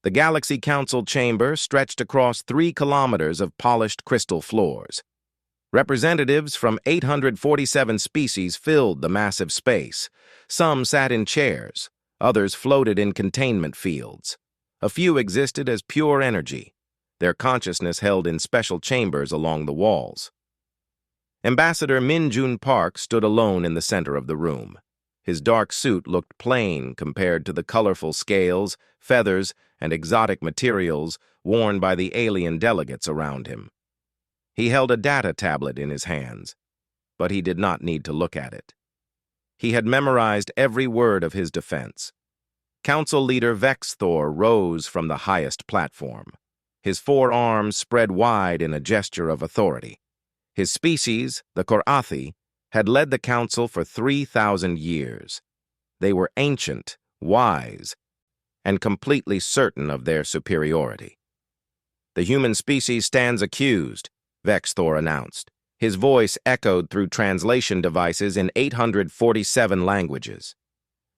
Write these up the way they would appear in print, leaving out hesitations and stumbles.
The Galaxy Council chamber stretched across 3 kilometers of polished crystal floors. Representatives from 847 species filled the massive space. Some sat in chairs, others floated in containment fields. A few existed as pure energy, their consciousness held in special chambers along the walls. Ambassador Min-Jun Park stood alone in the center of the room. His dark suit looked plain compared to the colorful scales, feathers, and exotic materials worn by the alien delegates around him. He held a data tablet in his hands, but he did not need to look at it. He had memorized every word of his defense. Council leader Vexthor rose from the highest platform. His 4 arms spread wide in a gesture of authority. His species, the Korathi, had led the council for 3,000 years. They were ancient, wise, and completely certain of their superiority. "The human species stands accused," Vexthor announced. His voice echoed through translation devices in 847 languages.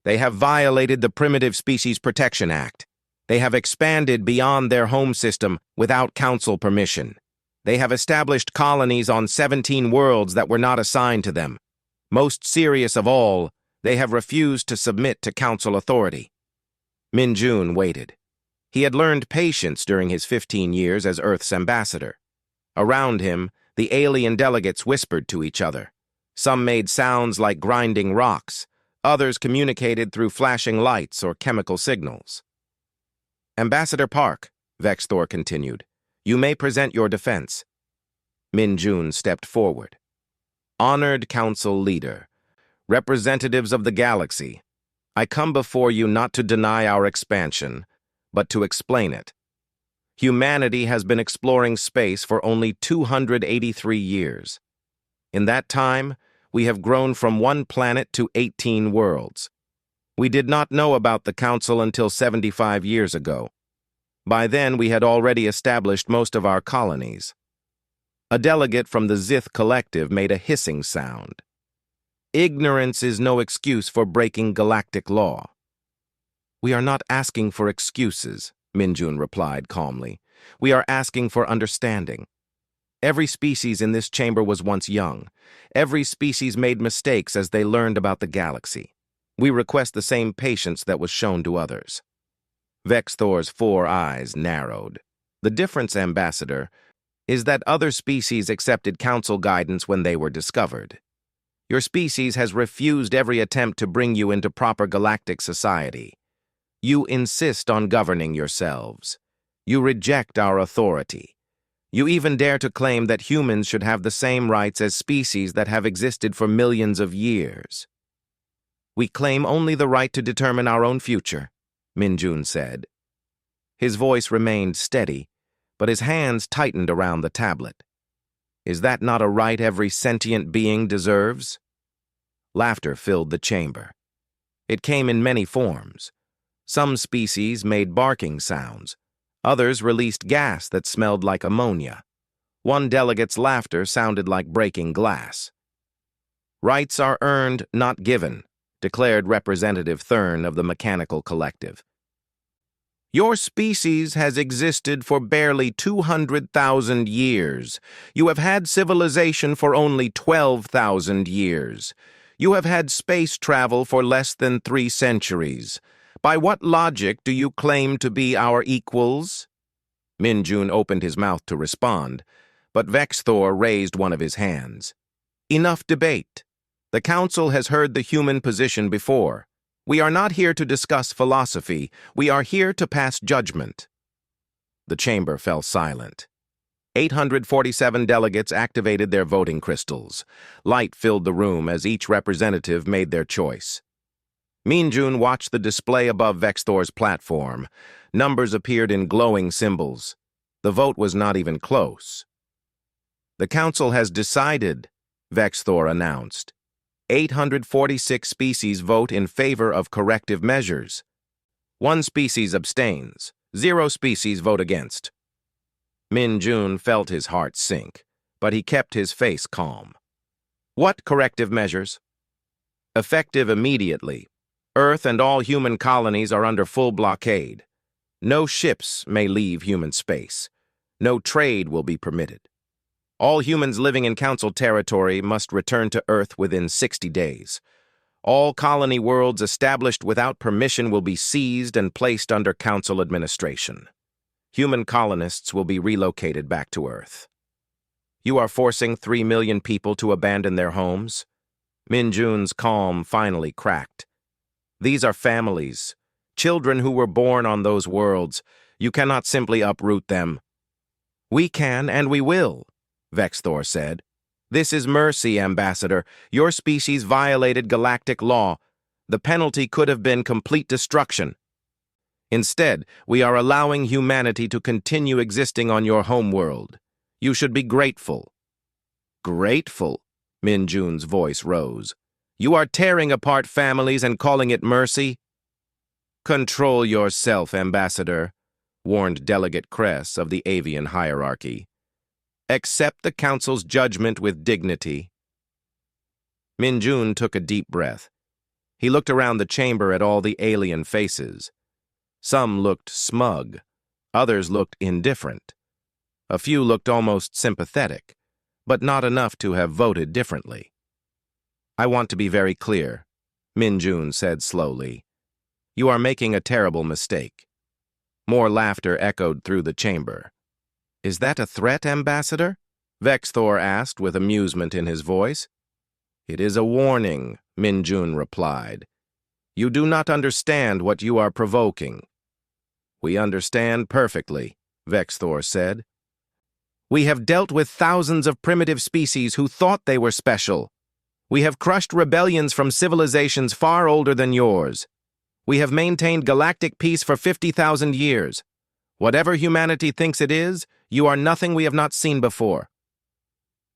"They have violated the Primitive Species Protection Act. They have expanded beyond their home system without council permission. They have established colonies on 17 worlds that were not assigned to them. Most serious of all, they have refused to submit to council authority." Min-Jun waited. He had learned patience during his 15 years as Earth's ambassador. Around him, the alien delegates whispered to each other. Some made sounds like grinding rocks. Others communicated through flashing lights or chemical signals. "Ambassador Park," Vexthor continued, "you may present your defense." Min-Jun stepped forward. "Honored Council Leader, representatives of the galaxy, I come before you not to deny our expansion, but to explain it. Humanity has been exploring space for only 283 years. In that time, we have grown from 1 planet to 18 worlds. We did not know about the Council until 75 years ago. By then, we had already established most of our colonies." A delegate from the Zith Collective made a hissing sound. "Ignorance is no excuse for breaking galactic law." "We are not asking for excuses," Min-Jun replied calmly. "We are asking for understanding. Every species in this chamber was once young. Every species made mistakes as they learned about the galaxy. We request the same patience that was shown to others." Vexthor's 4 eyes narrowed. "The difference, Ambassador, is that other species accepted council guidance when they were discovered. Your species has refused every attempt to bring you into proper galactic society. You insist on governing yourselves. You reject our authority. You even dare to claim that humans should have the same rights as species that have existed for millions of years." "We claim only the right to determine our own future," Min-Jun said. His voice remained steady, but his hands tightened around the tablet. "Is that not a right every sentient being deserves?" Laughter filled the chamber. It came in many forms. Some species made barking sounds. Others released gas that smelled like ammonia. One delegate's laughter sounded like breaking glass. "Rights are earned, not given," declared Representative Thurn of the Mechanical Collective. "Your species has existed for barely 200,000 years. You have had civilization for only 12,000 years. You have had space travel for less than 3 centuries. By what logic do you claim to be our equals?" Min-Jun opened his mouth to respond, but Vexthor raised one of his hands. "Enough debate. The Council has heard the human position before. We are not here to discuss philosophy. We are here to pass judgment." The chamber fell silent. 847 delegates activated their voting crystals. Light filled the room as each representative made their choice. Min-Jun watched the display above Vexthor's platform. Numbers appeared in glowing symbols. The vote was not even close. "The Council has decided," Vexthor announced. 846 species vote in favor of corrective measures. 1 species abstains. 0 species vote against. Min-Jun felt his heart sink, but he kept his face calm. "What corrective measures?" "Effective immediately. Earth and all human colonies are under full blockade. No ships may leave human space. No trade will be permitted. All humans living in Council territory must return to Earth within 60 days. All colony worlds established without permission will be seized and placed under Council administration. Human colonists will be relocated back to Earth. You are forcing 3 million people to abandon their homes? Min Jun's calm finally cracked. These are families, children who were born on those worlds. You cannot simply uproot them. We can, and we will, Vexthor said. This is mercy, Ambassador. Your species violated galactic law. The penalty could have been complete destruction. Instead, we are allowing humanity to continue existing on your homeworld. You should be grateful. Grateful? Min Jun's voice rose. You are tearing apart families and calling it mercy? Control yourself, Ambassador, warned Delegate Kress of the avian hierarchy. Accept the Council's judgment with dignity. Min Jun took a deep breath. He looked around the chamber at all the alien faces. Some looked smug. Others looked indifferent. A few looked almost sympathetic, but not enough to have voted differently. I want to be very clear, Min Jun said slowly. You are making a terrible mistake. More laughter echoed through the chamber. Is that a threat, Ambassador? Vexthor asked with amusement in his voice. It is a warning, Min Jun replied. You do not understand what you are provoking. We understand perfectly, Vexthor said. We have dealt with thousands of primitive species who thought they were special. We have crushed rebellions from civilizations far older than yours. We have maintained galactic peace for 50,000 years. Whatever humanity thinks it is, you are nothing we have not seen before.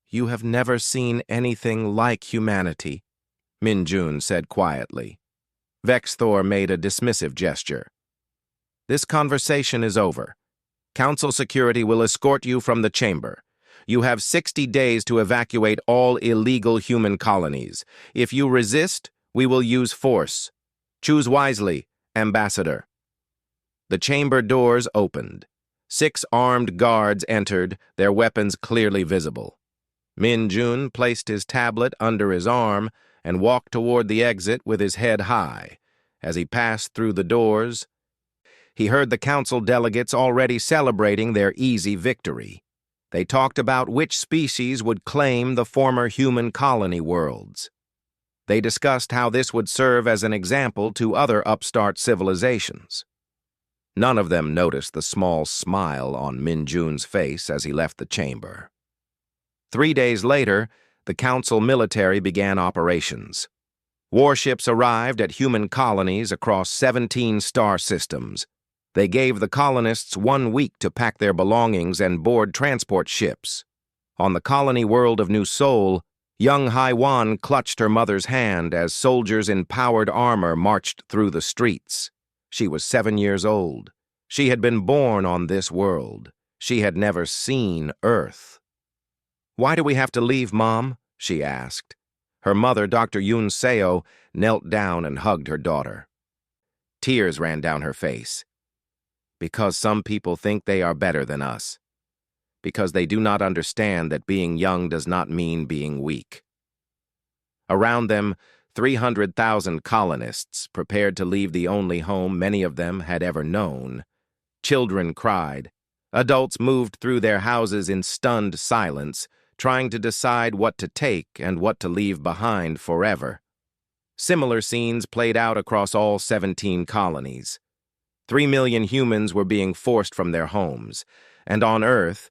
You have never seen anything like humanity, Min Jun said quietly. Vexthor made a dismissive gesture. This conversation is over. Council security will escort you from the chamber. You have 60 days to evacuate all illegal human colonies. If you resist, we will use force. Choose wisely, Ambassador. The chamber doors opened. 6 armed guards entered, their weapons clearly visible. Min Jun placed his tablet under his arm and walked toward the exit with his head high. As he passed through the doors, he heard the council delegates already celebrating their easy victory. They talked about which species would claim the former human colony worlds. They discussed how this would serve as an example to other upstart civilizations. None of them noticed the small smile on Min Jun's face as he left the chamber. 3 days later, the council military began operations. Warships arrived at human colonies across 17 star systems. They gave the colonists 1 week to pack their belongings and board transport ships. On the colony world of New Seoul, young Haiwan clutched her mother's hand as soldiers in powered armor marched through the streets. She was 7 years old. She had been born on this world. She had never seen Earth. Why do we have to leave, Mom? She asked. Her mother, Dr. Yoon Seo, knelt down and hugged her daughter. Tears ran down her face. Because some people think they are better than us. Because they do not understand that being young does not mean being weak. Around them, 300,000 colonists prepared to leave the only home many of them had ever known. Children cried. Adults moved through their houses in stunned silence, trying to decide what to take and what to leave behind forever. Similar scenes played out across all 17 colonies. 3 million humans were being forced from their homes, and on Earth,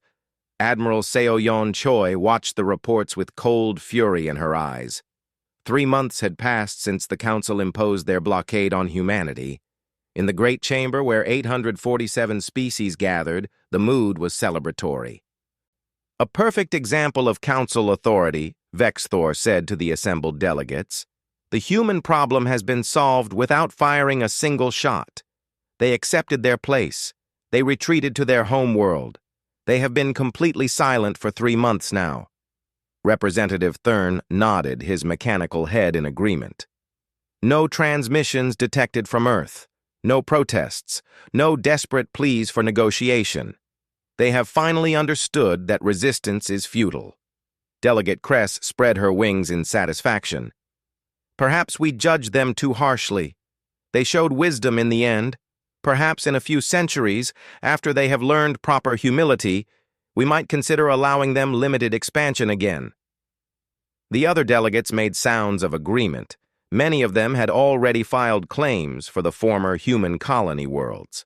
Admiral Seo-yeon Choi watched the reports with cold fury in her eyes. 3 months had passed since the Council imposed their blockade on humanity. In the Great Chamber, where 847 species gathered, the mood was celebratory. A perfect example of Council authority, Vexthor said to the assembled delegates. The human problem has been solved without firing a single shot. They accepted their place. They retreated to their home world. They have been completely silent for 3 months now. Representative Thurn nodded his mechanical head in agreement. No transmissions detected from Earth. No protests, no desperate pleas for negotiation. They have finally understood that resistance is futile. Delegate Kress spread her wings in satisfaction. Perhaps we judged them too harshly. They showed wisdom in the end. Perhaps in a few centuries, after they have learned proper humility, we might consider allowing them limited expansion again. The other delegates made sounds of agreement. Many of them had already filed claims for the former human colony worlds.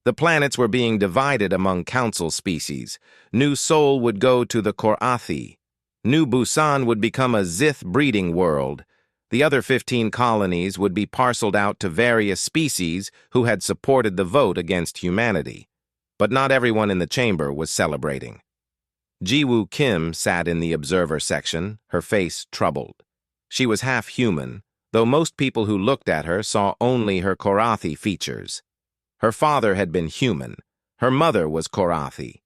The planets were being divided among council species. New Sol would go to the Korathi. New Busan would become a Zith breeding world. The other 15 colonies would be parceled out to various species who had supported the vote against humanity. But not everyone in the chamber was celebrating. Jiwoo Kim sat in the observer section, her face troubled. She was half human, though most people who looked at her saw only her Korathi features. Her father had been human. Her mother was Korathi.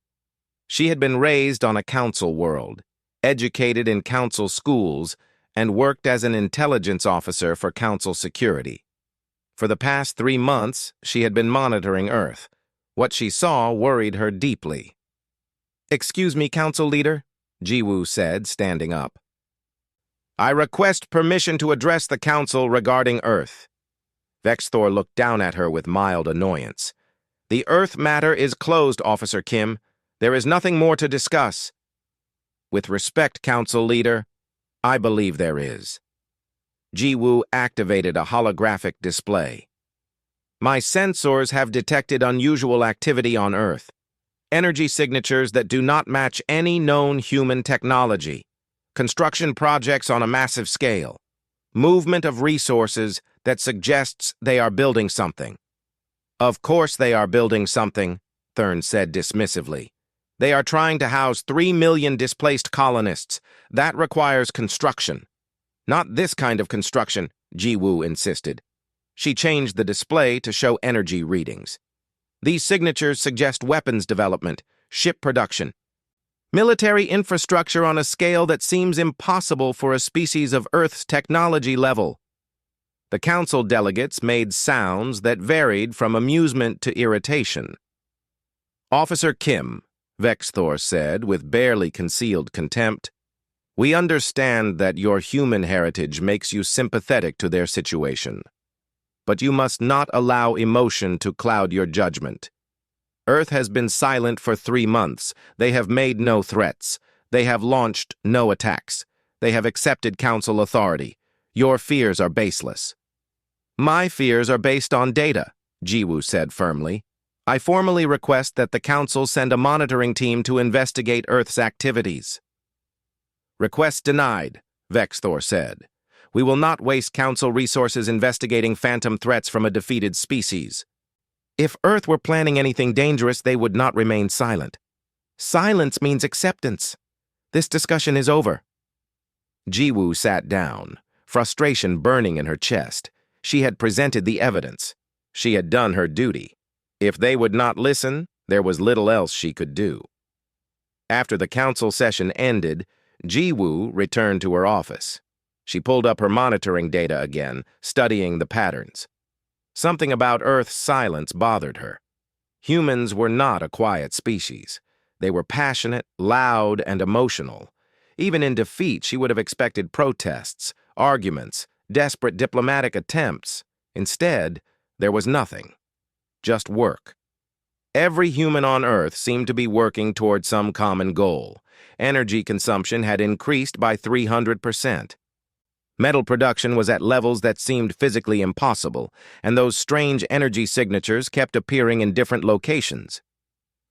She had been raised on a council world, educated in council schools, and worked as an intelligence officer for council security. For the past 3 months, she had been monitoring Earth. What she saw worried her deeply. "Excuse me, Council Leader," Jiwoo said, standing up. "I request permission to address the Council regarding Earth." Vexthor looked down at her with mild annoyance. "The Earth matter is closed, Officer Kim. There is nothing more to discuss." "With respect, Council Leader, I believe there is." Jiwoo activated a holographic display. "My sensors have detected unusual activity on Earth. Energy signatures that do not match any known human technology. Construction projects on a massive scale. Movement of resources that suggests they are building something." "Of course they are building something," Thurn said dismissively. "They are trying to house 3 million displaced colonists. That requires construction." "Not this kind of construction," Jiwoo insisted. She changed the display to show energy readings. "These signatures suggest weapons development, ship production, military infrastructure on a scale that seems impossible for a species of Earth's technology level." The council delegates made sounds that varied from amusement to irritation. "Officer Kim," Vexthor said with barely concealed contempt, "we understand that your human heritage makes you sympathetic to their situation. But you must not allow emotion to cloud your judgment. Earth has been silent for 3 months. They have made no threats. They have launched no attacks. They have accepted council authority. Your fears are baseless." "My fears are based on data," Jiwoo said firmly. "I formally request that the council send a monitoring team to investigate Earth's activities." "Request denied," Vexthor said. "We will not waste council resources investigating phantom threats from a defeated species." "If Earth were planning anything dangerous, they would not remain silent. Silence means acceptance. This discussion is over." Jiwoo sat down, frustration burning in her chest. She had presented the evidence. She had done her duty. If they would not listen, there was little else she could do. After the council session ended, Jiwoo returned to her office. She pulled up her monitoring data again, studying the patterns. Something about Earth's silence bothered her. Humans were not a quiet species. They were passionate, loud, and emotional. Even in defeat, she would have expected protests, arguments, desperate diplomatic attempts. Instead, there was nothing. Just work. Every human on Earth seemed to be working toward some common goal. Energy consumption had increased by 300%. Metal production was at levels that seemed physically impossible, and those strange energy signatures kept appearing in different locations.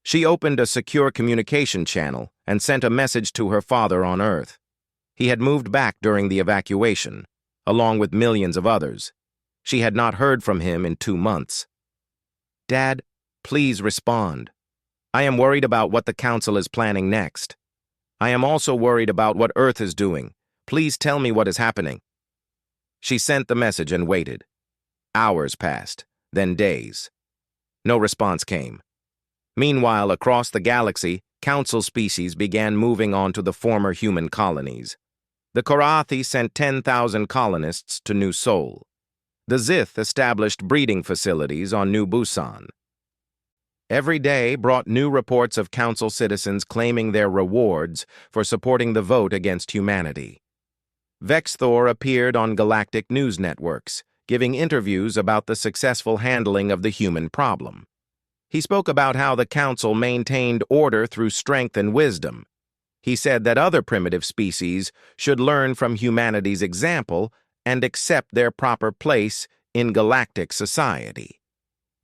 She opened a secure communication channel and sent a message to her father on Earth. He had moved back during the evacuation, along with millions of others. She had not heard from him in 2 months. "Dad, please respond. I am worried about what the council is planning next. I am also worried about what Earth is doing. Please tell me what is happening." She sent the message and waited. Hours passed, then days. No response came. Meanwhile, across the galaxy, council species began moving on to the former human colonies. The Korathi sent 10,000 colonists to New Sol. The Zith established breeding facilities on New Busan. Every day brought new reports of council citizens claiming their rewards for supporting the vote against humanity. Vexthor appeared on galactic news networks, giving interviews about the successful handling of the human problem. He spoke about how the council maintained order through strength and wisdom. He said that other primitive species should learn from humanity's example and accept their proper place in galactic society.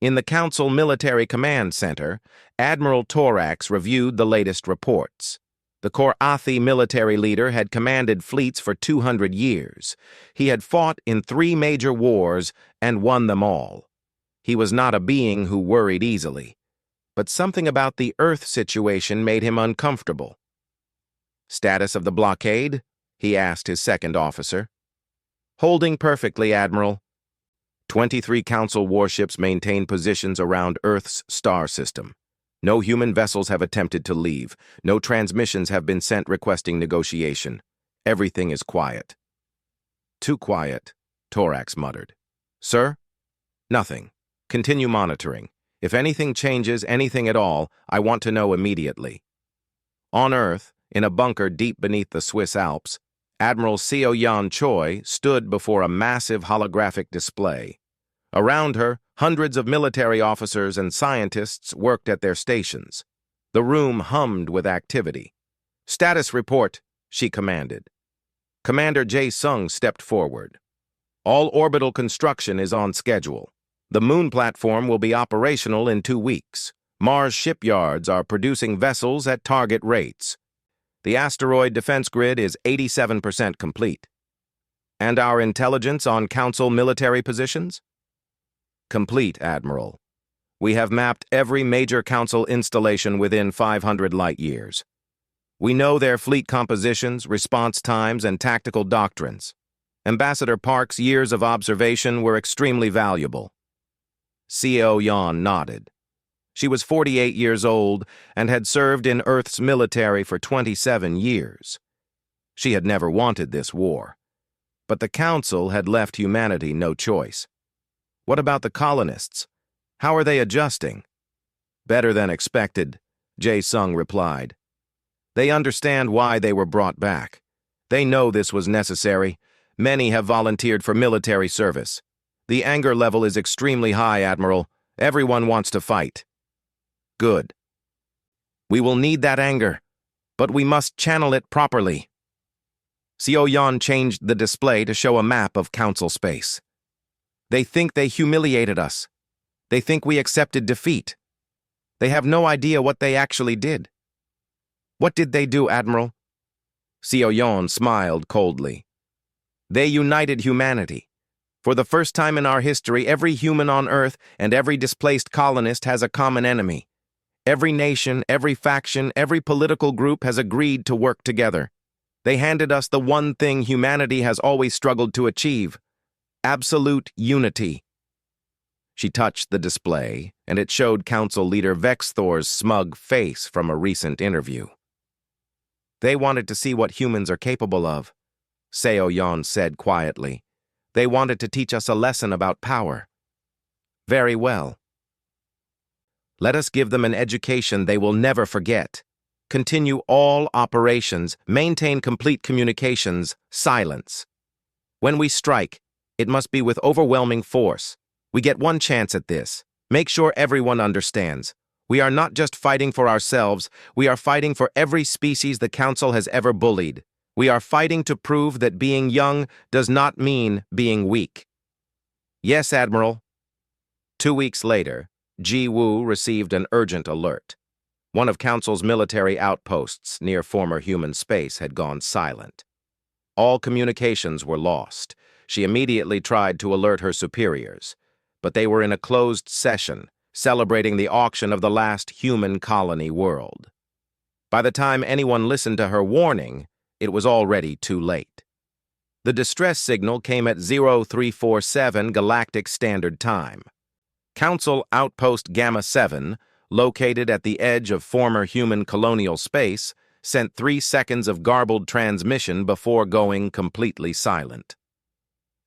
In the Council Military Command Center, Admiral Torax reviewed the latest reports. The Korathi military leader had commanded fleets for 200 years. He had fought in 3 major wars and won them all. He was not a being who worried easily, but something about the Earth situation made him uncomfortable. "Status of the blockade?" he asked his second officer. "Holding perfectly, Admiral. 23 Council warships maintain positions around Earth's star system. No human vessels have attempted to leave. No transmissions have been sent requesting negotiation. Everything is quiet." "Too quiet," Torax muttered. "Sir?" "Nothing. Continue monitoring. If anything changes, anything at all, I want to know immediately." On Earth, in a bunker deep beneath the Swiss Alps, Admiral Seo-Yan Choi stood before a massive holographic display. Around her, hundreds of military officers and scientists worked at their stations. The room hummed with activity. "Status report," she commanded. Commander Jae-sung stepped forward. "All orbital construction is on schedule. The moon platform will be operational in 2 weeks. Mars shipyards are producing vessels at target rates. The asteroid defense grid is 87% complete. And our intelligence on Council military positions?" "Complete, Admiral. We have mapped every major Council installation within 500 light-years. We know their fleet compositions, response times, and tactical doctrines. Ambassador Park's years of observation were extremely valuable." Seo-Yan nodded. She was 48 years old and had served in Earth's military for 27 years. She had never wanted this war. But the Council had left humanity no choice. "What about the colonists? How are they adjusting?" "Better than expected," Jae-sung replied. "They understand why they were brought back. They know this was necessary. Many have volunteered for military service. The anger level is extremely high, Admiral. Everyone wants to fight." "Good. We will need that anger, but we must channel it properly." Seo-Yan changed the display to show a map of Council space. "They think they humiliated us. They think we accepted defeat. They have no idea what they actually did." "What did they do, Admiral?" Seo-Yan smiled coldly. "They united humanity. For the first time in our history, every human on Earth and every displaced colonist has a common enemy. Every nation, every faction, every political group has agreed to work together. They handed us the one thing humanity has always struggled to achieve: absolute unity." She touched the display, and it showed Council leader Vexthor's smug face from a recent interview. "They wanted to see what humans are capable of," Seo-Yan said quietly. "They wanted to teach us a lesson about power." "Very well. Let us give them an education they will never forget. Continue all operations, maintain complete communications, silence. When we strike, it must be with overwhelming force. We get one chance at this. Make sure everyone understands. We are not just fighting for ourselves, we are fighting for every species the Council has ever bullied. We are fighting to prove that being young does not mean being weak." "Yes, Admiral." 2 weeks later, Ji-Woo received an urgent alert. One of Council's military outposts near former human space had gone silent. All communications were lost. She immediately tried to alert her superiors, but they were in a closed session, celebrating the auction of the last human colony world. By the time anyone listened to her warning, it was already too late. The distress signal came at 0347 Galactic Standard Time. Council Outpost Gamma 7, located at the edge of former human colonial space, sent 3 seconds of garbled transmission before going completely silent.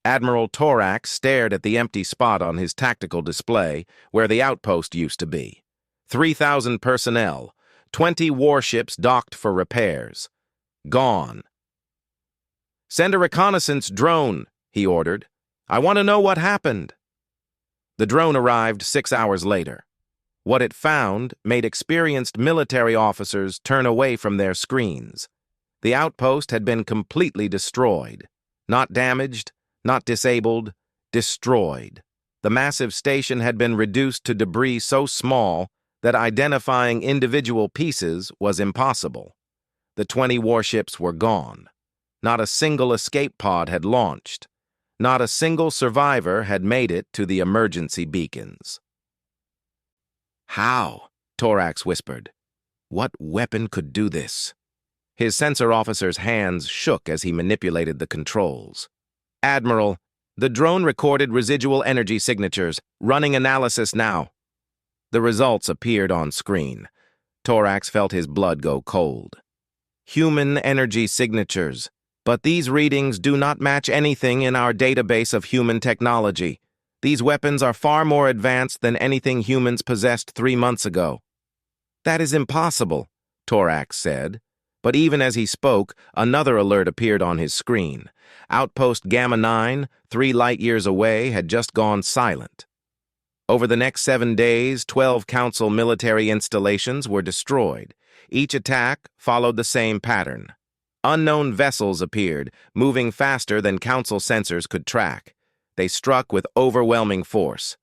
Admiral Torax stared at the empty spot on his tactical display where the outpost used to be. 3,000 personnel, 20 warships docked for repairs. Gone. "Send a reconnaissance drone," he ordered. "I want to know what happened." The drone arrived 6 hours later. What it found made experienced military officers turn away from their screens. The outpost had been completely destroyed. Not damaged, not disabled, destroyed. The massive station had been reduced to debris so small that identifying individual pieces was impossible. The 20 warships were gone. Not a single escape pod had launched. Not a single survivor had made it to the emergency beacons. "How?" Torax whispered. "What weapon could do this?" His sensor officer's hands shook as he manipulated the controls. "Admiral, the drone recorded residual energy signatures. Running analysis now." The results appeared on screen. Torax felt his blood go cold. Human energy signatures. But these readings do not match anything in our database of human technology. These weapons are far more advanced than anything humans possessed 3 months ago. "That is impossible," Torax said. But even as he spoke, another alert appeared on his screen. Outpost Gamma 9, 3 light-years away, had just gone silent. Over the next 7 days, 12 Council military installations were destroyed. Each attack followed the same pattern. Unknown vessels appeared, moving faster than Council sensors could track. They struck with overwhelming force.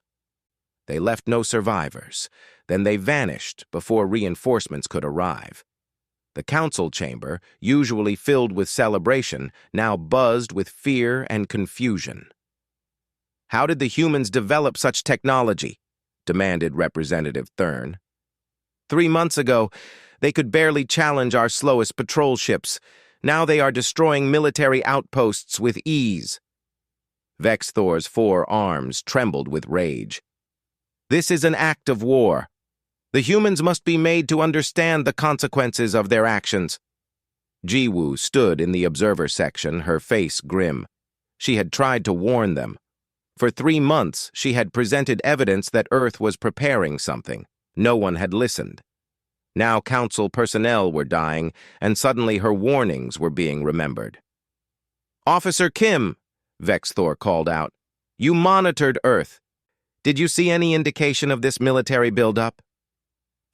They left no survivors. Then they vanished before reinforcements could arrive. The Council chamber, usually filled with celebration, now buzzed with fear and confusion. "How did the humans develop such technology?" demanded Representative Thurn. 3 months ago, they could barely challenge our slowest patrol ships. Now they are destroying military outposts with ease." Vexthor's 4 arms trembled with rage. "This is an act of war. The humans must be made to understand the consequences of their actions." Jiwoo stood in the observer section, her face grim. She had tried to warn them. For 3 months, she had presented evidence that Earth was preparing something. No one had listened. Now Council personnel were dying, and suddenly her warnings were being remembered. "Officer Kim," Vexthor called out, "you monitored Earth. Did you see any indication of this military buildup?"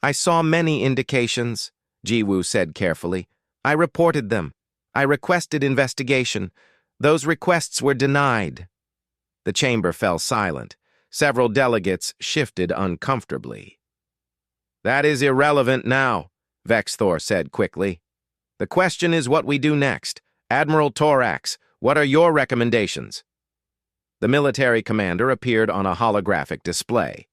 "I saw many indications," Jiwoo said carefully. "I reported them. I requested investigation. Those requests were denied." The chamber fell silent. Several delegates shifted uncomfortably. "That is irrelevant now," Vexthor said quickly. "The question is what we do next. Admiral Torax, what are your recommendations?" The military commander appeared on a holographic display.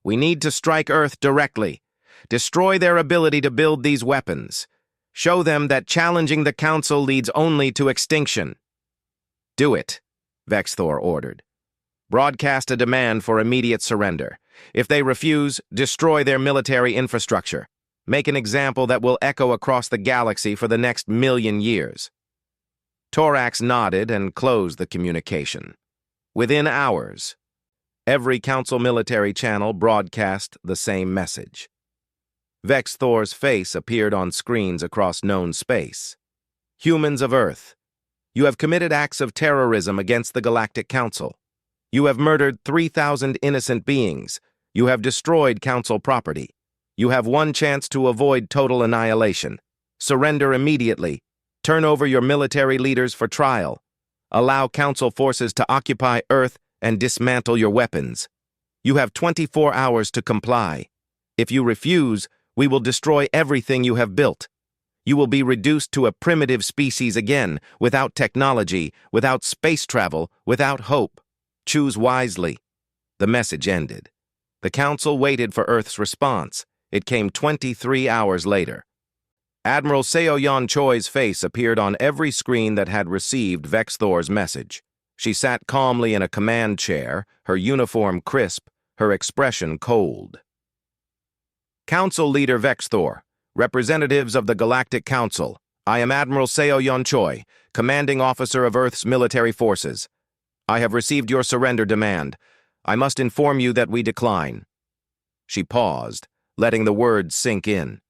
"We need to strike Earth directly. Destroy their ability to build these weapons. Show them that challenging the Council leads only to extinction." "Do it," Vexthor ordered. "Broadcast a demand for immediate surrender. If they refuse, destroy their military infrastructure. Make an example that will echo across the galaxy for the next 1,000,000 years." Torax nodded and closed the communication. Within hours, every Council military channel broadcast the same message. Vexthor's face appeared on screens across known space. "Humans of Earth, you have committed acts of terrorism against the Galactic Council. You have murdered 3,000 innocent beings. You have destroyed Council property. You have one chance to avoid total annihilation. Surrender immediately. Turn over your military leaders for trial. Allow Council forces to occupy Earth and dismantle your weapons. You have 24 hours to comply. If you refuse, we will destroy everything you have built. You will be reduced to a primitive species again, without technology, without space travel, without hope. Choose wisely." The message ended. The Council waited for Earth's response. It came 23 hours later. Admiral Seo-yeon Choi's face appeared on every screen that had received Vexthor's message. She sat calmly in a command chair, her uniform crisp, her expression cold. "Council Leader Vexthor, representatives of the Galactic Council, I am Admiral Seo-yeon Choi, commanding officer of Earth's military forces. I have received your surrender demand. I must inform you that we decline." She paused, letting the words sink in.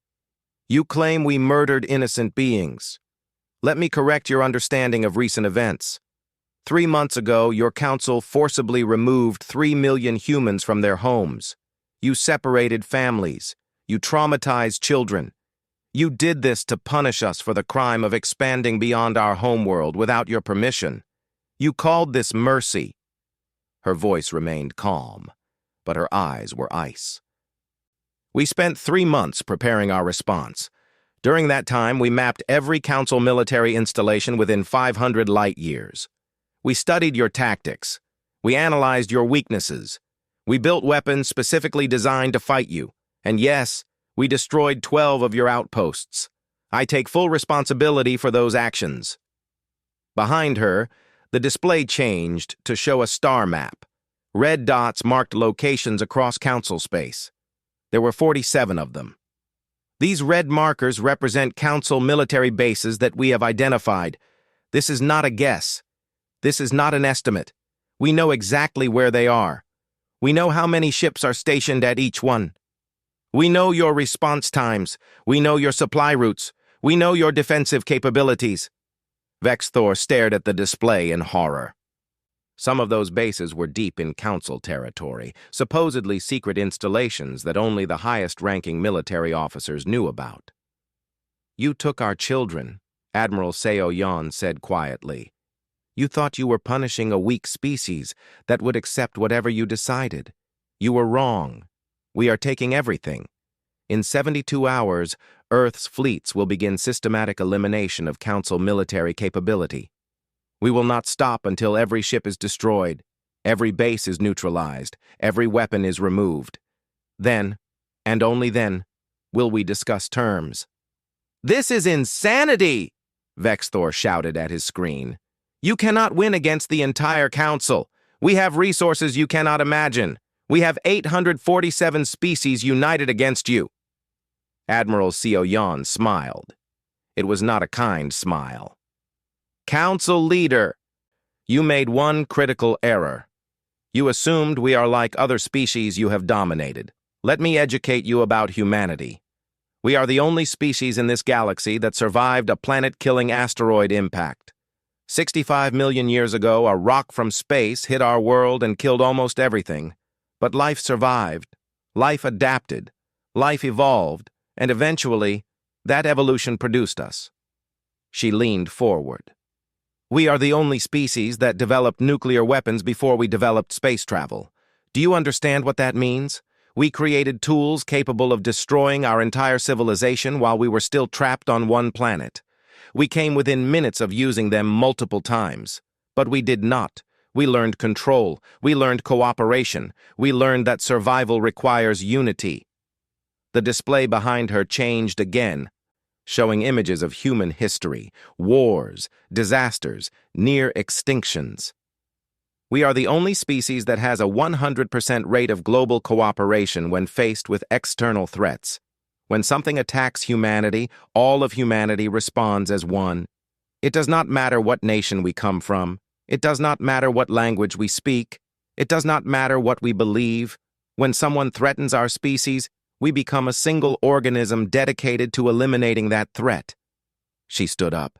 "You claim we murdered innocent beings. Let me correct your understanding of recent events. 3 months ago, your council forcibly removed 3 million humans from their homes. You separated families. You traumatized children. You did this to punish us for the crime of expanding beyond our homeworld without your permission. You called this mercy." Her voice remained calm, but her eyes were ice. "We spent 3 months preparing our response. During that time, we mapped every council military installation within 500 light years. We studied your tactics. We analyzed your weaknesses. We built weapons specifically designed to fight you. And yes, we destroyed 12 of your outposts. I take full responsibility for those actions." Behind her, the display changed to show a star map. Red dots marked locations across council space. There were 47 of them. These red markers represent council military bases that we have identified. This is not a guess. This is not an estimate. We know exactly where they are. We know how many ships are stationed at each one. We know your response times. We know your supply routes. We know your defensive capabilities." Vexthor stared at the display in horror. Some of those bases were deep in council territory, supposedly secret installations that only the highest-ranking military officers knew about. "You took our children," Admiral Seo-Yon said quietly. "You thought you were punishing a weak species that would accept whatever you decided. You were wrong. We are taking everything. In 72 hours, Earth's fleets will begin systematic elimination of Council military capability. We will not stop until every ship is destroyed, every base is neutralized, every weapon is removed. Then, and only then, will we discuss terms." "This is insanity!" Vexthor shouted at his screen. "You cannot win against the entire Council. We have resources you cannot imagine. We have 847 species united against you." Admiral Seo-Yon smiled. It was not a kind smile. "Council leader, you made one critical error. You assumed we are like other species you have dominated. Let me educate you about humanity. We are the only species in this galaxy that survived a planet-killing asteroid impact. 65 million years ago, a rock from space hit our world and killed almost everything. But life survived, life adapted, life evolved, and eventually, that evolution produced us." She leaned forward. "We are the only species that developed nuclear weapons before we developed space travel. Do you understand what that means? We created tools capable of destroying our entire civilization while we were still trapped on one planet. We came within minutes of using them multiple times. But we did not. We learned control. We learned cooperation. We learned that survival requires unity." The display behind her changed again, showing images of human history, wars, disasters, near extinctions. "We are the only species that has a 100% rate of global cooperation when faced with external threats. When something attacks humanity, all of humanity responds as one. It does not matter what nation we come from. It does not matter what language we speak. It does not matter what we believe. When someone threatens our species, we become a single organism dedicated to eliminating that threat." She stood up.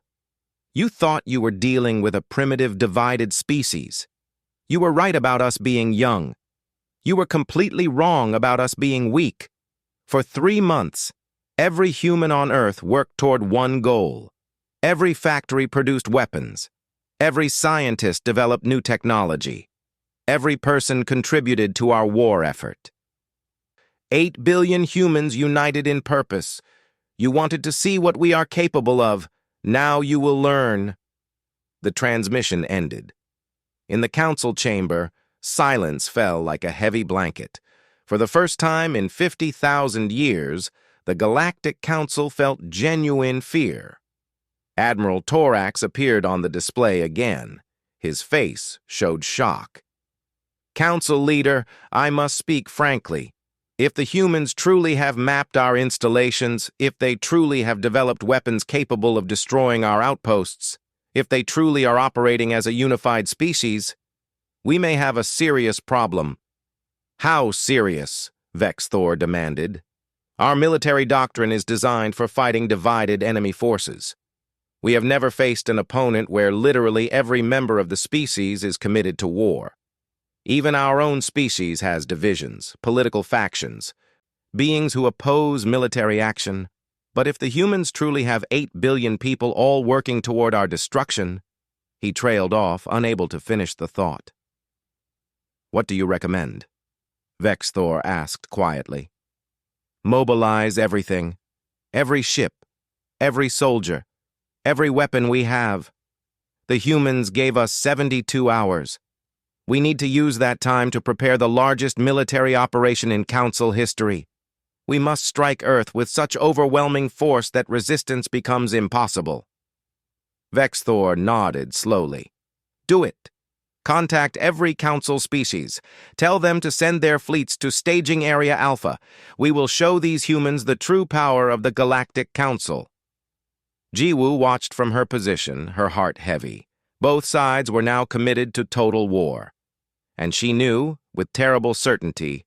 "You thought you were dealing with a primitive, divided species. You were right about us being young. You were completely wrong about us being weak. For 3 months, every human on Earth worked toward one goal. Every factory produced weapons. Every scientist developed new technology. Every person contributed to our war effort. 8 billion humans united in purpose. You wanted to see what we are capable of. Now you will learn." The transmission ended. In the council chamber, silence fell like a heavy blanket. For the first time in 50,000 years, the Galactic Council felt genuine fear. Admiral Torax appeared on the display again. His face showed shock. "Council leader, I must speak frankly. If the humans truly have mapped our installations, if they truly have developed weapons capable of destroying our outposts, if they truly are operating as a unified species, We may have a serious problem." "How serious?" Vex Thor demanded. "Our military doctrine is designed for fighting divided enemy forces. We have never faced an opponent where literally every member of the species is committed to war. Even our own species has divisions, political factions, beings who oppose military action. But if the humans truly have 8 billion people all working toward our destruction," he trailed off, unable to finish the thought. "What do you recommend?" Vex Thor asked quietly. "Mobilize everything. Every ship, every soldier, every weapon we have. The humans gave us 72 hours. We need to use that time to prepare the largest military operation in Council history. We must strike Earth with such overwhelming force that resistance becomes impossible." Vex Thor nodded slowly. "Do it. Contact every Council species. Tell them to send their fleets to Staging Area Alpha. We will show these humans the true power of the Galactic Council." Jiwoo watched from her position, her heart heavy. Both sides were now committed to total war. And she knew, with terrible certainty,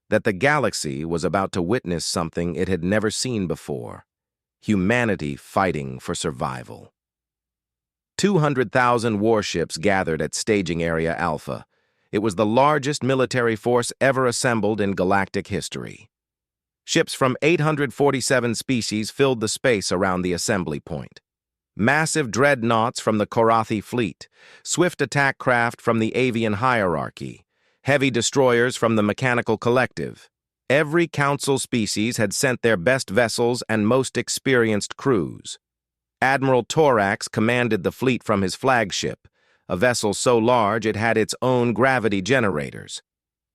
that the galaxy was about to witness something it had never seen before: humanity fighting for survival. 200,000 warships gathered at Staging Area Alpha. It was the largest military force ever assembled in galactic history. Ships from 847 species filled the space around the assembly point. Massive dreadnoughts from the Korathi fleet, swift attack craft from the avian hierarchy, heavy destroyers from the mechanical collective. Every council species had sent their best vessels and most experienced crews. Admiral Torax commanded the fleet from his flagship, a vessel so large it had its own gravity generators.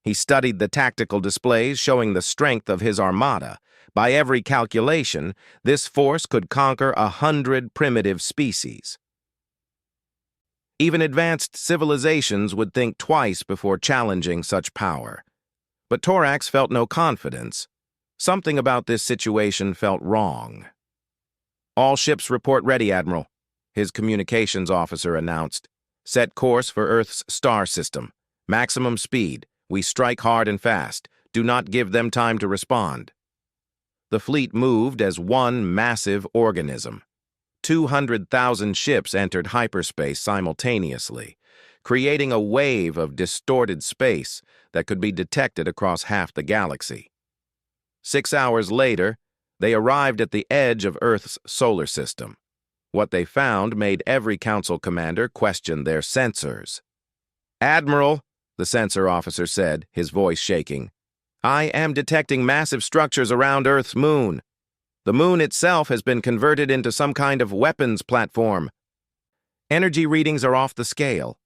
He studied the tactical displays showing the strength of his armada. By every calculation, this force could conquer 100 primitive species. Even advanced civilizations would think twice before challenging such power. But Torax felt no confidence. Something about this situation felt wrong. "All ships report ready, Admiral," his communications officer announced. "Set course for Earth's star system. Maximum speed. We strike hard and fast. Do not give them time to respond." The fleet moved as one massive organism. 200,000 ships entered hyperspace simultaneously, creating a wave of distorted space that could be detected across half the galaxy. 6 hours later, they arrived at the edge of Earth's solar system. What they found made every council commander question their sensors. "Admiral," the sensor officer said, his voice shaking, "I am detecting massive structures around Earth's moon. The moon itself has been converted into some kind of weapons platform. Energy readings are off the scale."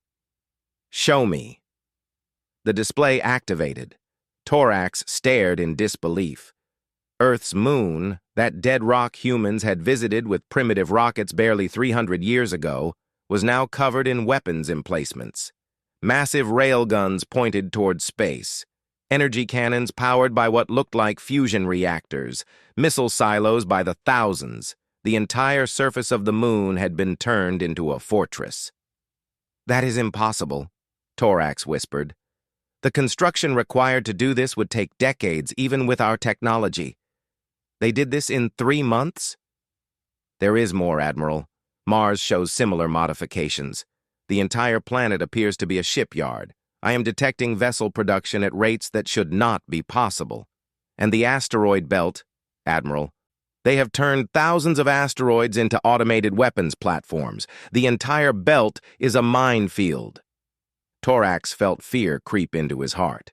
"Show me." The display activated. Torax stared in disbelief. Earth's moon, that dead rock humans had visited with primitive rockets barely 300 years ago, was now covered in weapons emplacements. Massive railguns pointed toward space. Energy cannons powered by what looked like fusion reactors, missile silos by the thousands. The entire surface of the moon had been turned into a fortress. "That is impossible," Torax whispered. "The construction required to do this would take decades, even with our technology. They did this in 3 months?" "There is more, Admiral. Mars shows similar modifications. The entire planet appears to be a shipyard. I am detecting vessel production at rates that should not be possible. And the asteroid belt, Admiral, they have turned thousands of asteroids into automated weapons platforms. The entire belt is a minefield." Torax felt fear creep into his heart.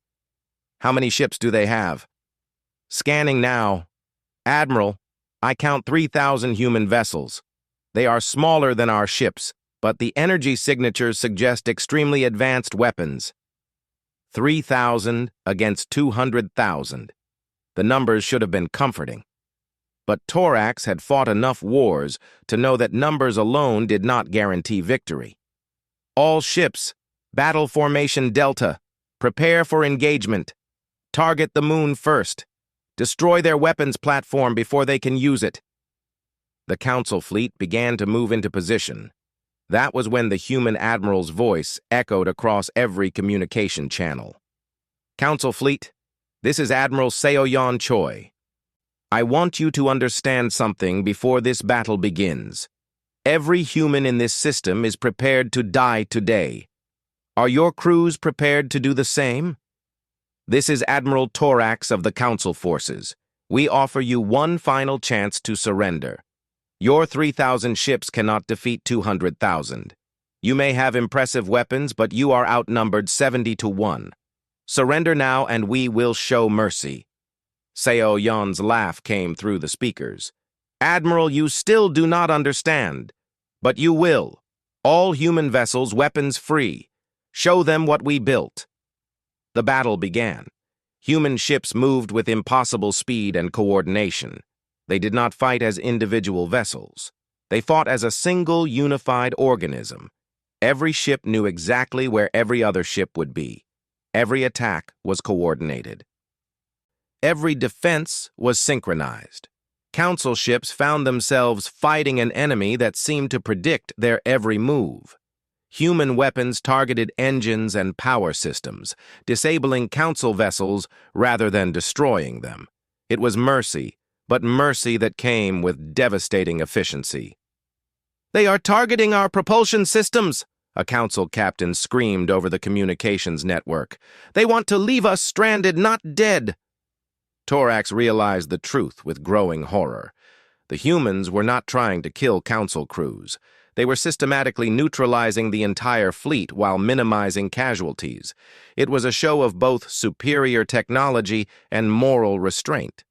"How many ships do they have?" "Scanning now. Admiral, I count 3,000 human vessels. They are smaller than our ships, but the energy signatures suggest extremely advanced weapons. 3,000 against 200,000. The numbers should have been comforting. But Torax had fought enough wars to know that numbers alone did not guarantee victory. "All ships, battle formation Delta, prepare for engagement. Target the moon first. Destroy their weapons platform before they can use it." The Council fleet began to move into position. That was when the human admiral's voice echoed across every communication channel. Council Fleet, this is Admiral Seo-Yeon Choi. I want you to understand something before this battle begins. Every human in this system is prepared to die today. Are your crews prepared to do the same? This is Admiral Torax of the Council Forces. We offer you one final chance to surrender. Your 3,000 ships cannot defeat 200,000. You may have impressive weapons, but you are outnumbered 70-1. Surrender now and we will show mercy. Seo-Yeon's laugh came through the speakers. Admiral, you still do not understand. But you will. All human vessels, weapons free. Show them what we built. The battle began. Human ships moved with impossible speed and coordination. They did not fight as individual vessels. They fought as a single, unified organism. Every ship knew exactly where every other ship would be. Every attack was coordinated. Every defense was synchronized. Council ships found themselves fighting an enemy that seemed to predict their every move. Human weapons targeted engines and power systems, disabling Council vessels rather than destroying them. It was mercy, but mercy that came with devastating efficiency. They are targeting our propulsion systems, a Council captain screamed over the communications network. They want to leave us stranded, not dead. Torax realized the truth with growing horror. The humans were not trying to kill Council crews. They were systematically neutralizing the entire fleet while minimizing casualties. It was a show of both superior technology and moral restraint.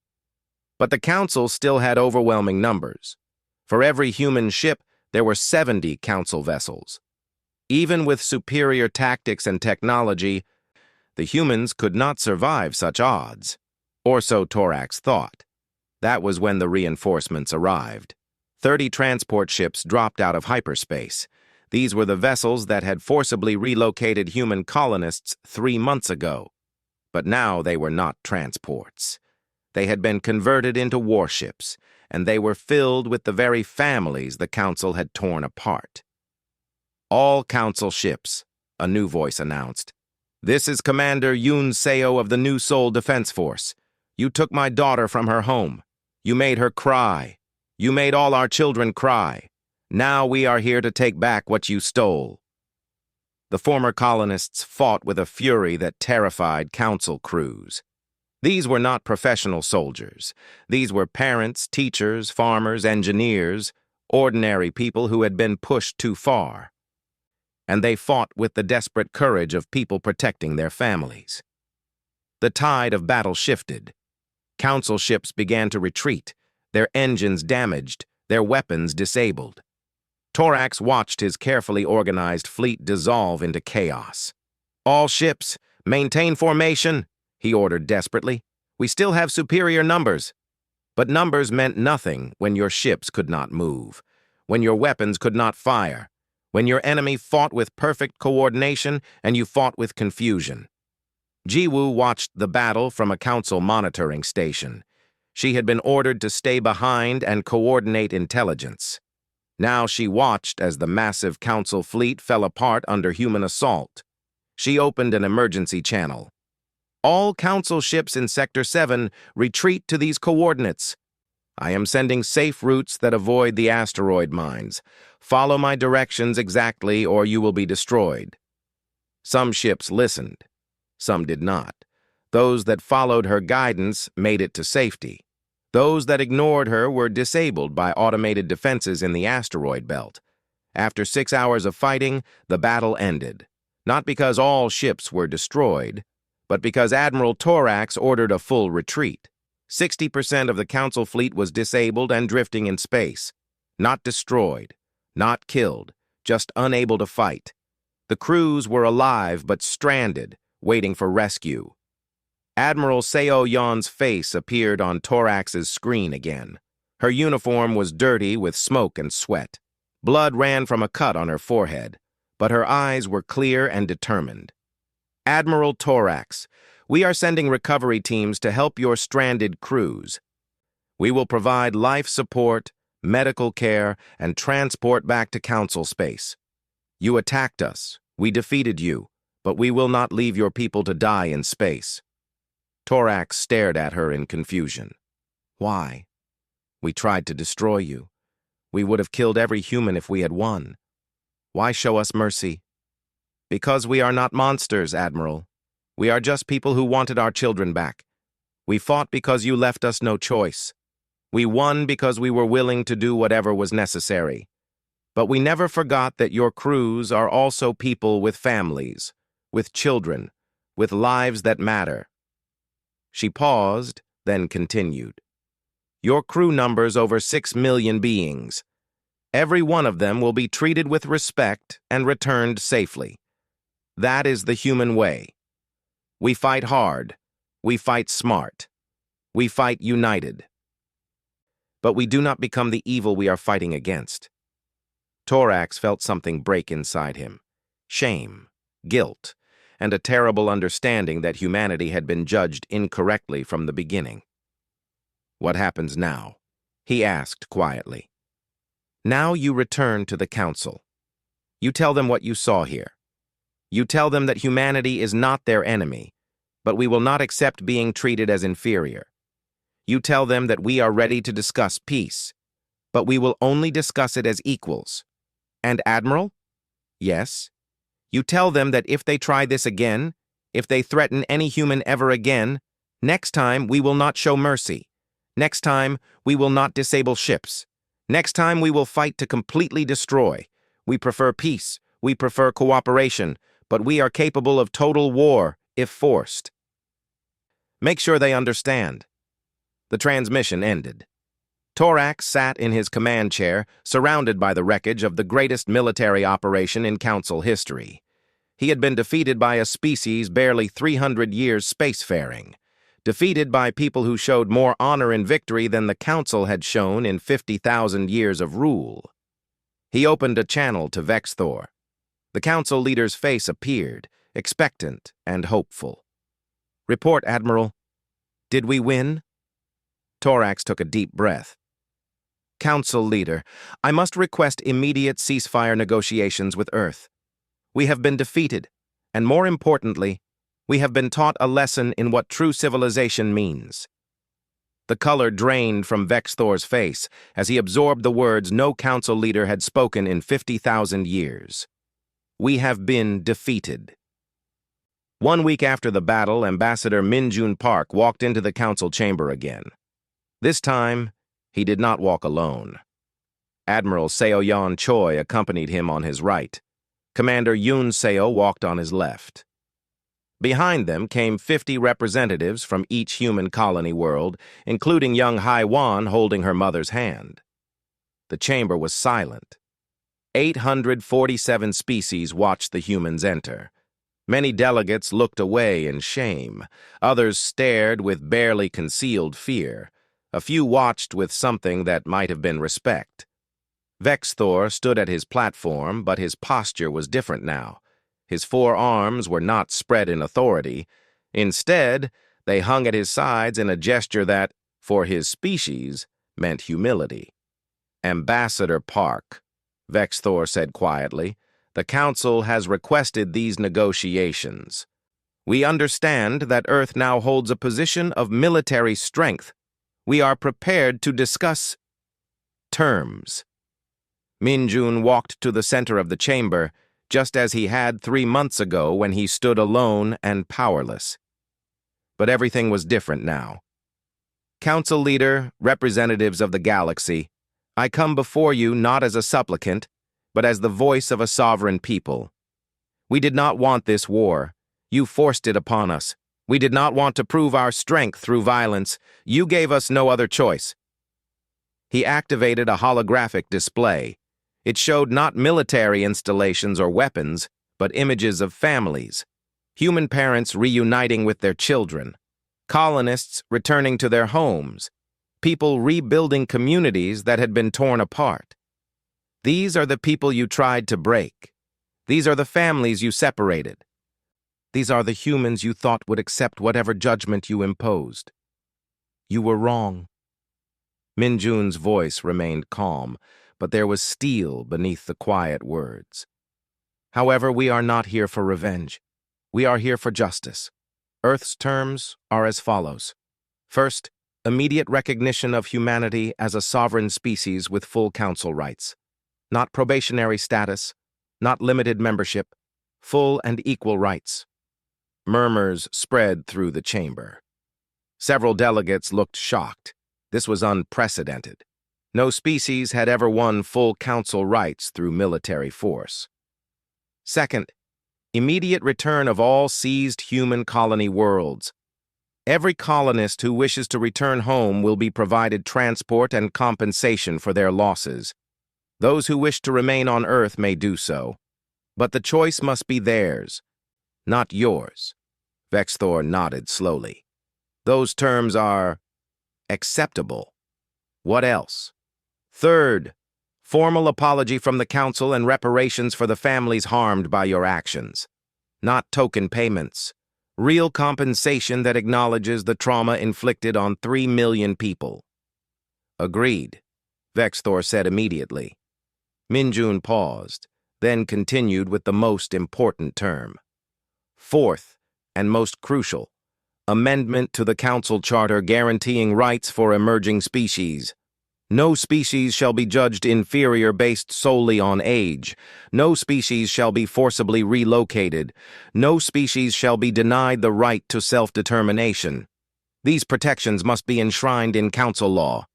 But the Council still had overwhelming numbers. For every human ship, there were 70 Council vessels. Even with superior tactics and technology, the humans could not survive such odds. Or so Torax thought. That was when the reinforcements arrived. 30 transport ships dropped out of hyperspace. These were the vessels that had forcibly relocated human colonists 3 months ago. But now they were not transports. They had been converted into warships, and they were filled with the very families the Council had torn apart. All Council ships, a new voice announced. This is Commander Yoon Seo of the New Seoul Defense Force. You took my daughter from her home. You made her cry. You made all our children cry. Now we are here to take back what you stole. The former colonists fought with a fury that terrified Council crews. These were not professional soldiers. These were parents, teachers, farmers, engineers, ordinary people who had been pushed too far. And they fought with the desperate courage of people protecting their families. The tide of battle shifted. Council ships began to retreat, their engines damaged, their weapons disabled. Torax watched his carefully organized fleet dissolve into chaos. All ships, maintain formation, he ordered desperately. We still have superior numbers. But numbers meant nothing when your ships could not move, when your weapons could not fire, when your enemy fought with perfect coordination and you fought with confusion. Jiwoo watched the battle from a Council monitoring station. She had been ordered to stay behind and coordinate intelligence. Now she watched as the massive Council fleet fell apart under human assault. She opened an emergency channel. All Council ships in Sector 7 retreat to these coordinates. I am sending safe routes that avoid the asteroid mines. Follow my directions exactly or you will be destroyed. Some ships listened. Some did not. Those that followed her guidance made it to safety. Those that ignored her were disabled by automated defenses in the asteroid belt. After 6 hours of fighting, the battle ended. Not because all ships were destroyed, but because Admiral Torax ordered a full retreat. 60% of the Council fleet was disabled and drifting in space. Not destroyed, not killed, just unable to fight. The crews were alive but stranded, waiting for rescue. Admiral Seo-Yeon's face appeared on Torax's screen again. Her uniform was dirty with smoke and sweat. Blood ran from a cut on her forehead, but her eyes were clear and determined. Admiral Torax, we are sending recovery teams to help your stranded crews. We will provide life support, medical care, and transport back to Council space. You attacked us. We defeated you, but we will not leave your people to die in space. Torax stared at her in confusion. Why? We tried to destroy you. We would have killed every human if we had won. Why show us mercy? Because we are not monsters, Admiral. We are just people who wanted our children back. We fought because you left us no choice. We won because we were willing to do whatever was necessary. But we never forgot that your crews are also people with families, with children, with lives that matter. She paused, then continued. Your crew numbers over 6 million beings. Every one of them will be treated with respect and returned safely. That is the human way. We fight hard. We fight smart. We fight united. But we do not become the evil we are fighting against. Torax felt something break inside him. Shame, guilt, and a terrible understanding that humanity had been judged incorrectly from the beginning. What happens now? He asked quietly. Now you return to the Council. You tell them what you saw here. You tell them that humanity is not their enemy, but we will not accept being treated as inferior. You tell them that we are ready to discuss peace, but we will only discuss it as equals. And Admiral? Yes. You tell them that if they try this again, if they threaten any human ever again, next time we will not show mercy. Next time we will not disable ships. Next time we will fight to completely destroy. We prefer peace. We prefer cooperation, but we are capable of total war if forced. Make sure they understand. The transmission ended. Torax sat in his command chair, surrounded by the wreckage of the greatest military operation in Council history. He had been defeated by a species barely 300 years spacefaring, defeated by people who showed more honor and victory than the Council had shown in 50,000 years of rule. He opened a channel to Vexthor. The Council leader's face appeared, expectant and hopeful. Report, Admiral. Did we win? Torax took a deep breath. Council leader, I must request immediate ceasefire negotiations with Earth. We have been defeated, and more importantly, we have been taught a lesson in what true civilization means. The color drained from Vexthor's face as he absorbed the words no Council leader had spoken in 50,000 years. We have been defeated. 1 week after the battle, Ambassador Min-Jun Park walked into the Council chamber again. This time, he did not walk alone. Admiral Seo-Yeon Choi accompanied him on his right. Commander Yoon Seo walked on his left. Behind them came 50 representatives from each human colony world, including young Hai-Wan holding her mother's hand. The chamber was silent. 847 species watched the humans enter. Many delegates looked away in shame. Others stared with barely concealed fear. A few watched with something that might have been respect. Vexthor stood at his platform, but his posture was different now. His 4 arms were not spread in authority. Instead, they hung at his sides in a gesture that, for his species, meant humility. Ambassador Park, Vexthor said quietly, the Council has requested these negotiations. We understand that Earth now holds a position of military strength. We are prepared to discuss terms. Min-Jun walked to the center of the chamber, just as he had 3 months ago when he stood alone and powerless. But everything was different now. Council leader, representatives of the galaxy, I come before you not as a supplicant, but as the voice of a sovereign people. We did not want this war. You forced it upon us. We did not want to prove our strength through violence. You gave us no other choice. He activated a holographic display. It showed not military installations or weapons, but images of families, human parents reuniting with their children, colonists returning to their homes, people rebuilding communities that had been torn apart. These are the people you tried to break. These are the families you separated. These are the humans you thought would accept whatever judgment you imposed. You were wrong. Min-Jun's voice remained calm, but there was steel beneath the quiet words. However, we are not here for revenge. We are here for justice. Earth's terms are as follows. First, immediate recognition of humanity as a sovereign species with full council rights. Not probationary status, not limited membership, full and equal rights. Murmurs spread through the chamber. Several delegates looked shocked. This was unprecedented. No species had ever won full council rights through military force. Second, immediate return of all seized human colony worlds. Every colonist who wishes to return home will be provided transport and compensation for their losses. Those who wish to remain on Earth may do so, but the choice must be theirs, not yours. Vexthor nodded slowly. Those terms are acceptable. What else? Third, formal apology from the Council and reparations for the families harmed by your actions. Not token payments. Real compensation that acknowledges the trauma inflicted on 3 million people. Agreed, Vexthor said immediately. Minjun paused, then continued with the most important term. Fourth, and most crucial, amendment to the Council Charter guaranteeing rights for emerging species. No species shall be judged inferior based solely on age. No species shall be forcibly relocated. No species shall be denied the right to self-determination. These protections must be enshrined in council law.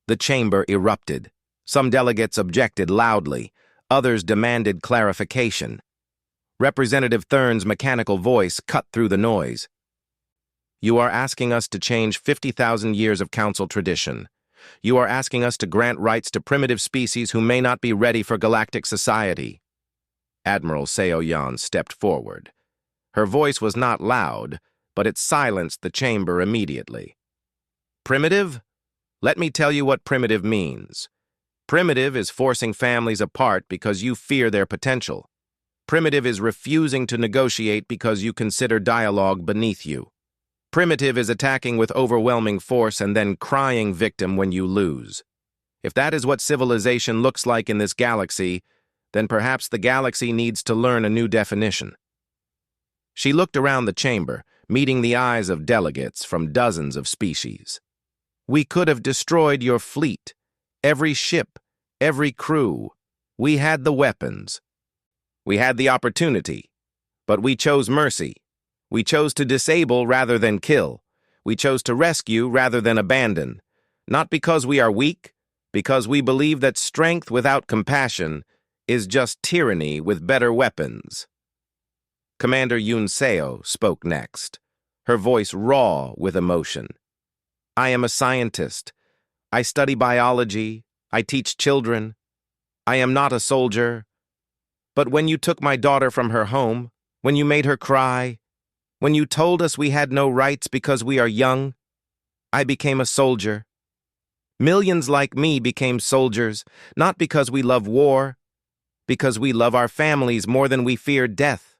The chamber erupted. Some delegates objected loudly. Others demanded clarification. Representative Thurn's mechanical voice cut through the noise. You are asking us to change 50,000 years of council tradition. You are asking us to grant rights to primitive species who may not be ready for galactic society. Admiral Seoyan stepped forward. Her voice was not loud, but it silenced the chamber immediately. Primitive? Let me tell you what primitive means. Primitive is forcing families apart because you fear their potential. Primitive is refusing to negotiate because you consider dialogue beneath you. Primitive is attacking with overwhelming force and then crying victim when you lose. If that is what civilization looks like in this galaxy, then perhaps the galaxy needs to learn a new definition. She looked around the chamber, meeting the eyes of delegates from dozens of species. We could have destroyed your fleet, every ship, every crew. We had the weapons. We had the opportunity, but we chose mercy. We chose to disable rather than kill. We chose to rescue rather than abandon. Not because we are weak, because we believe that strength without compassion is just tyranny with better weapons. Commander Yun Seo spoke next, her voice raw with emotion. I am a scientist. I study biology. I teach children. I am not a soldier. But when you took my daughter from her home, when you made her cry, when you told us we had no rights because we are young, I became a soldier. Millions like me became soldiers, not because we love war, because we love our families more than we fear death.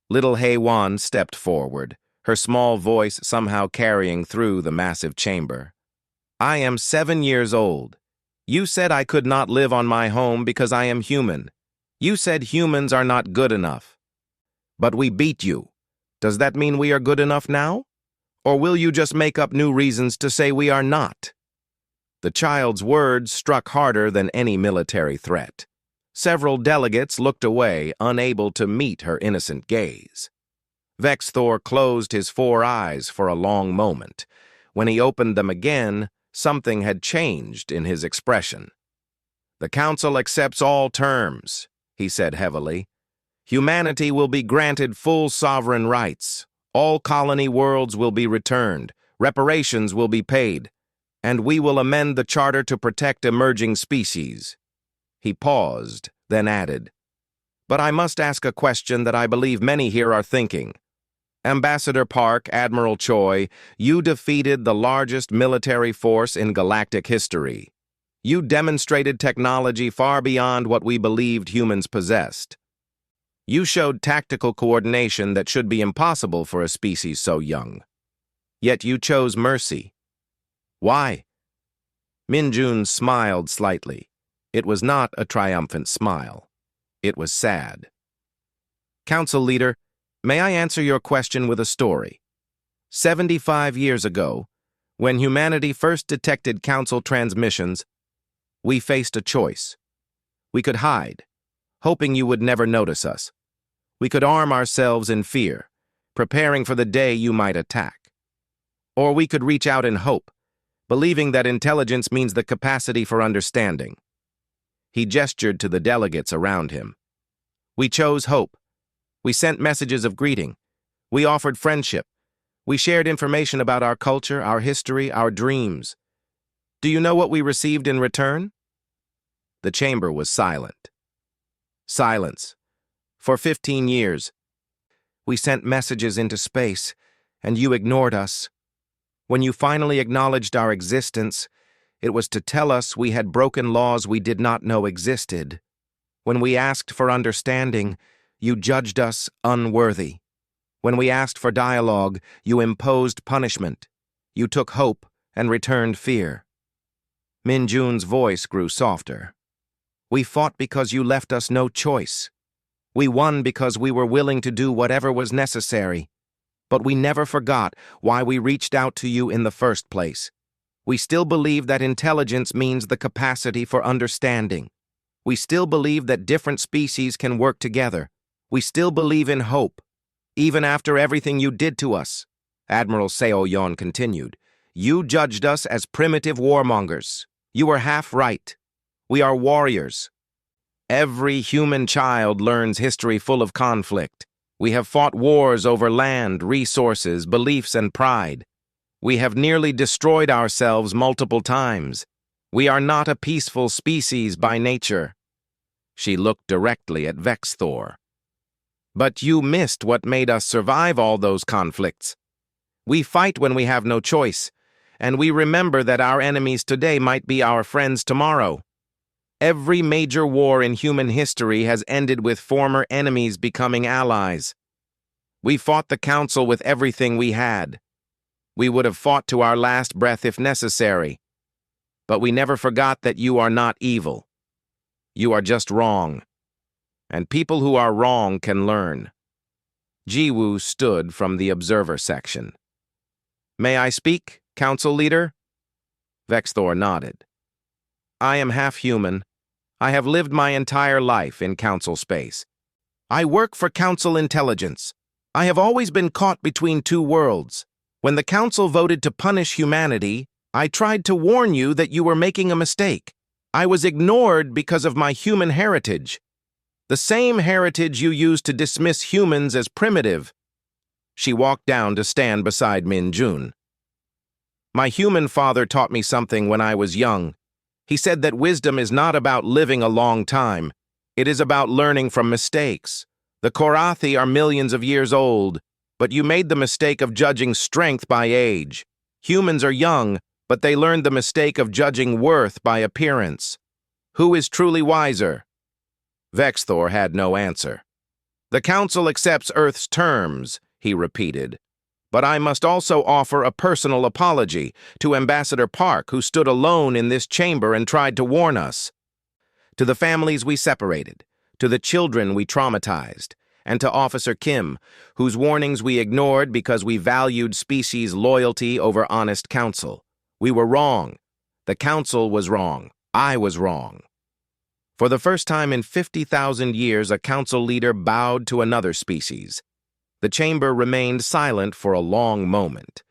Little Hei-Wan stepped forward, her small voice somehow carrying through the massive chamber. I am 7 years old. You said I could not live on my home because I am human. You said humans are not good enough. But we beat you. Does that mean we are good enough now? Or will you just make up new reasons to say we are not? The child's words struck harder than any military threat. Several delegates looked away, unable to meet her innocent gaze. Vexthor closed his 4 eyes for a long moment. When he opened them again, something had changed in his expression. The Council accepts all terms, he said heavily. Humanity will be granted full sovereign rights. All colony worlds will be returned. Reparations will be paid. And we will amend the charter to protect emerging species. He paused, then added, but I must ask a question that I believe many here are thinking. Ambassador Park, Admiral Choi, you defeated the largest military force in galactic history. You demonstrated technology far beyond what we believed humans possessed. You showed tactical coordination that should be impossible for a species so young. Yet you chose mercy. Why? Minjun smiled slightly. It was not a triumphant smile. It was sad. Council Leader, may I answer your question with a story? 75 years ago, when humanity first detected Council transmissions, we faced a choice. We could hide, hoping you would never notice us. We could arm ourselves in fear, preparing for the day you might attack. Or we could reach out in hope, believing that intelligence means the capacity for understanding. He gestured to the delegates around him. We chose hope. We sent messages of greeting. We offered friendship. We shared information about our culture, our history, our dreams. Do you know what we received in return? The chamber was silent. Silence. For 15 years. We sent messages into space, and you ignored us. When you finally acknowledged our existence, it was to tell us we had broken laws we did not know existed. When we asked for understanding, you judged us unworthy. When we asked for dialogue, you imposed punishment. You took hope and returned fear. Min Jun's voice grew softer. We fought because you left us no choice. We won because we were willing to do whatever was necessary. But we never forgot why we reached out to you in the first place. We still believe that intelligence means the capacity for understanding. We still believe that different species can work together. We still believe in hope. Even after everything you did to us, Admiral Seo Yon continued, you judged us as primitive warmongers. You were half right. We are warriors. Every human child learns history full of conflict. We have fought wars over land, resources, beliefs, and pride. We have nearly destroyed ourselves multiple times. We are not a peaceful species by nature. She looked directly at Vexthor. But you missed what made us survive all those conflicts. We fight when we have no choice, and we remember that our enemies today might be our friends tomorrow. Every major war in human history has ended with former enemies becoming allies. We fought the Council with everything we had. We would have fought to our last breath if necessary. But we never forgot that you are not evil. You are just wrong. And people who are wrong can learn. Jiwoo stood from the observer section. May I speak, Council Leader? Vexthor nodded. I am half human. I have lived my entire life in Council space. I work for Council intelligence. I have always been caught between two worlds. When the Council voted to punish humanity, I tried to warn you that you were making a mistake. I was ignored because of my human heritage. The same heritage you used to dismiss humans as primitive. She walked down to stand beside Min Jun. My human father taught me something when I was young. He said that wisdom is not about living a long time. It is about learning from mistakes. The Korathi are millions of years old, but you made the mistake of judging strength by age. Humans are young, but they learned the mistake of judging worth by appearance. Who is truly wiser? Vexthor had no answer. The Council accepts Earth's terms, he repeated. But I must also offer a personal apology to Ambassador Park, who stood alone in this chamber and tried to warn us. To the families we separated, to the children we traumatized, and to Officer Kim, whose warnings we ignored because we valued species loyalty over honest counsel. We were wrong. The Council was wrong. I was wrong. For the first time in 50,000 years, a Council leader bowed to another species. The chamber remained silent for a long moment.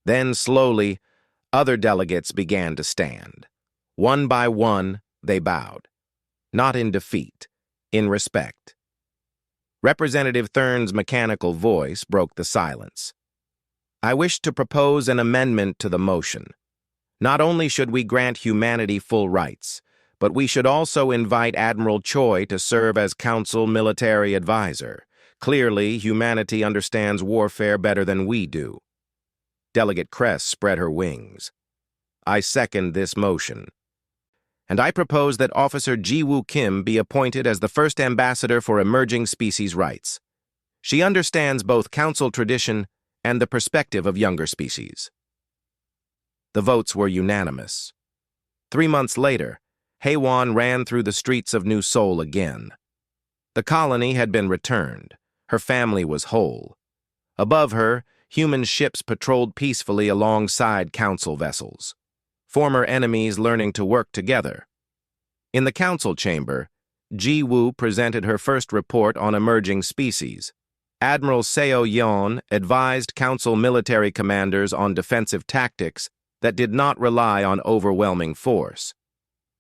Then, slowly, other delegates began to stand. One by one, they bowed. Not in defeat, in respect. Representative Thurn's mechanical voice broke the silence. I wish to propose an amendment to the motion. Not only should we grant humanity full rights, but we should also invite Admiral Choi to serve as Council military advisor. Clearly, humanity understands warfare better than we do. Delegate Kress spread her wings. I second this motion. And I propose that Officer Jiwoo Kim be appointed as the first ambassador for emerging species rights. She understands both Council tradition and the perspective of younger species. The votes were unanimous. 3 months later, Haewon ran through the streets of New Seoul again. The colony had been returned. Her family was whole. Above her, human ships patrolled peacefully alongside council vessels, former enemies learning to work together. In the council chamber, Ji Woo presented her first report on emerging species. Admiral Seo Yeon advised council military commanders on defensive tactics that did not rely on overwhelming force.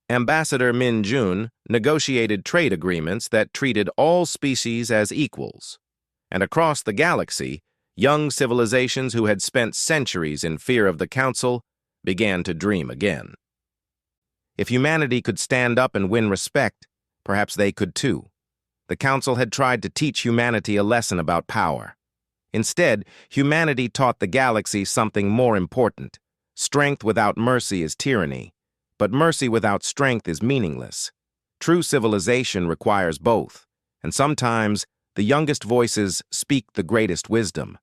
Ambassador Min Jun negotiated trade agreements that treated all species as equals. And across the galaxy, young civilizations who had spent centuries in fear of the Council began to dream again. If humanity could stand up and win respect, perhaps they could too. The Council had tried to teach humanity a lesson about power. Instead, humanity taught the galaxy something more important. Strength without mercy is tyranny, but mercy without strength is meaningless. True civilization requires both, and sometimes the youngest voices speak the greatest wisdom.